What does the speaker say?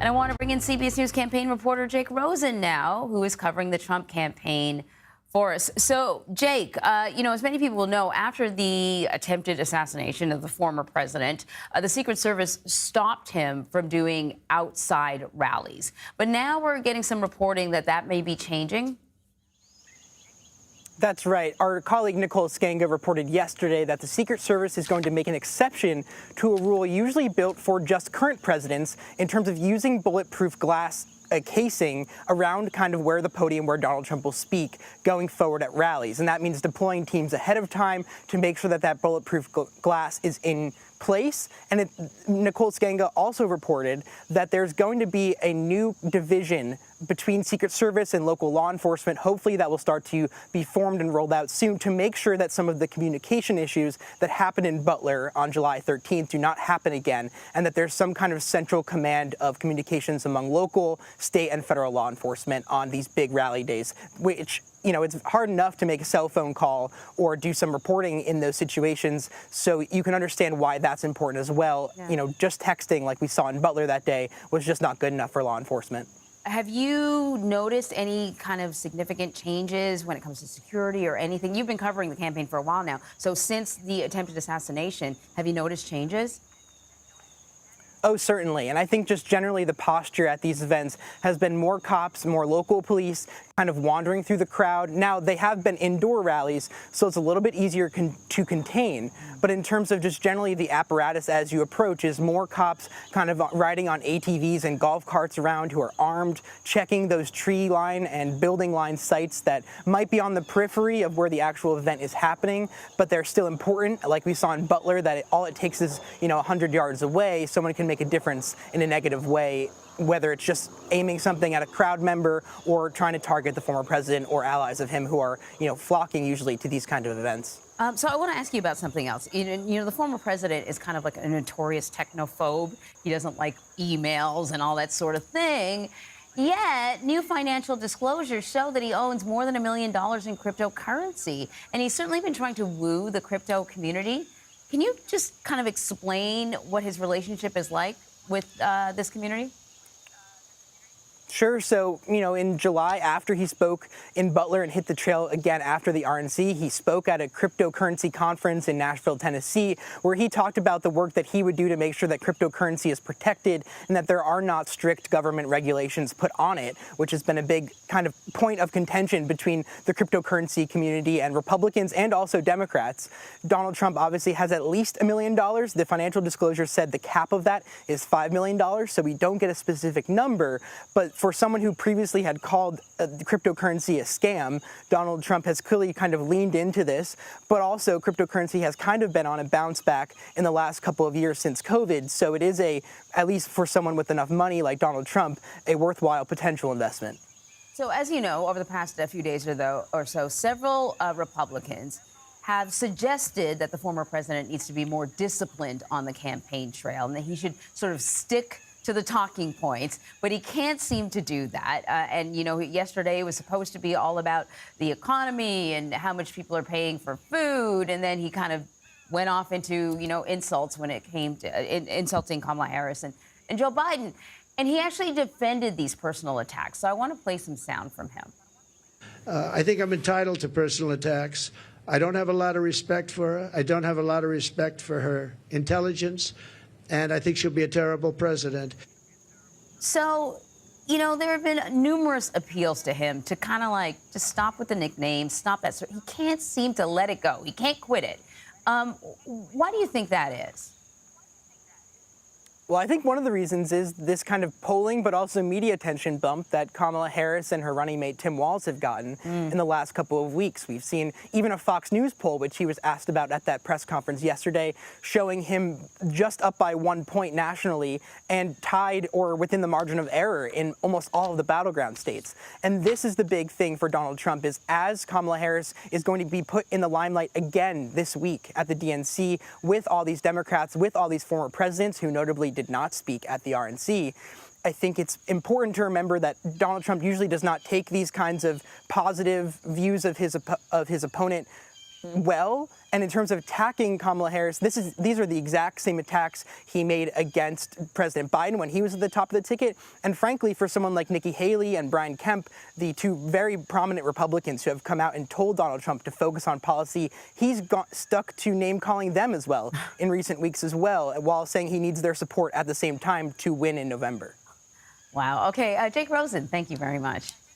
And I want to bring in CBS News campaign reporter Jake Rosen now, who is covering the Trump campaign for us. So, Jake, as many people will know, after the attempted assassination of the former president, the Secret Service stopped him from doing outside rallies. But now we're getting some reporting that that may be changing. That's right. Our colleague Nicole Skanga reported yesterday that the Secret Service is going to make an exception to a rule usually built for just current presidents in terms of using bulletproof glass casing around kind of where the podium where Donald Trump will speak going forward at rallies. And that means deploying teams ahead of time to make sure that that bulletproof glass is in place. And Nicole Skanga also reported that there's going to be a new division between Secret Service and local law enforcement. Hopefully that will start to be formed and rolled out soon to make sure that some of the communication issues that happened in Butler on July 13th do not happen again, and that there's some kind of central command of communications among local, state, and federal law enforcement on these big rally days, which, it's hard enough to make a cell phone call or do some reporting in those situations. So you can understand why that's important as well. Yeah. Just texting like we saw in Butler that day was just not good enough for law enforcement. Have you noticed any kind of significant changes when it comes to security or anything? You've been covering the campaign for a while now. So since the attempted assassination, have you noticed changes? Oh, certainly. And I think just generally the posture at these events has been more cops, more local police kind of wandering through the crowd. Now, they have been indoor rallies, so it's a little bit easier to contain. But in terms of just generally the apparatus as you approach is more cops kind of riding on ATVs and golf carts around who are armed, checking those tree line and building line sites that might be on the periphery of where the actual event is happening, but they're still important. Like we saw in Butler, that all it takes is, 100 yards away, someone can make a difference in a negative way, whether it's just aiming something at a crowd member or trying to target the former president or allies of him who are, flocking usually to these kind of events. So I want to ask you about something else. The former president is kind of like a notorious technophobe. He doesn't like emails and all that sort of thing. Yet, new financial disclosures show that he owns more than $1 million in cryptocurrency. And he's certainly been trying to woo the crypto community. Can you just kind of explain what his relationship is like with this community? Sure. So, in July, after he spoke in Butler and hit the trail again after the RNC, he spoke at a cryptocurrency conference in Nashville, Tennessee, where he talked about the work that he would do to make sure that cryptocurrency is protected and that there are not strict government regulations put on it, which has been a big kind of point of contention between the cryptocurrency community and Republicans and also Democrats. Donald Trump obviously has at least $1 million. The financial disclosure said the cap of that is $5 million, so we don't get a specific number. But for someone who previously had called cryptocurrency a scam, Donald Trump has clearly kind of leaned into this, but also cryptocurrency has kind of been on a bounce back in the last couple of years since COVID. So it is at least for someone with enough money like Donald Trump, a worthwhile potential investment. So as you know, over the past few days or so, several Republicans have suggested that the former president needs to be more disciplined on the campaign trail and that he should sort of stick to the talking points, but he can't seem to do that. Yesterday was supposed to be all about the economy and how much people are paying for food, and then he kind of went off into, insults when it came to insulting Kamala Harris and Joe Biden. And he actually defended these personal attacks. So I want to play some sound from him. I think I'm entitled to personal attacks. I don't have a lot of respect for her. I don't have a lot of respect for her intelligence. And I think she'll be a terrible president. So, there have been numerous appeals to him to kind of just stop with the nicknames, stop that. He can't seem to let it go. He can't quit it. Why do you think that is? Well, I think one of the reasons is this kind of polling, but also media attention bump that Kamala Harris and her running mate Tim Walz have gotten in the last couple of weeks. We've seen even a Fox News poll, which he was asked about at that press conference yesterday, showing him just up by 1 point nationally and tied or within the margin of error in almost all of the battleground states. And this is the big thing for Donald Trump, is as Kamala Harris is going to be put in the limelight again this week at the DNC with all these Democrats, with all these former presidents who notably did not speak at the RNC. I think it's important to remember that Donald Trump usually does not take these kinds of positive views of his opponent well, And in terms of attacking Kamala Harris, these are the exact same attacks he made against President Biden when he was at the top of the ticket. And frankly, for someone like Nikki Haley and Brian Kemp, the two very prominent Republicans who have come out and told Donald Trump to focus on policy, he's stuck to name-calling them as well in recent weeks as well, while saying he needs their support at the same time to win in November. Wow. Okay, Jake Rosen, thank you very much.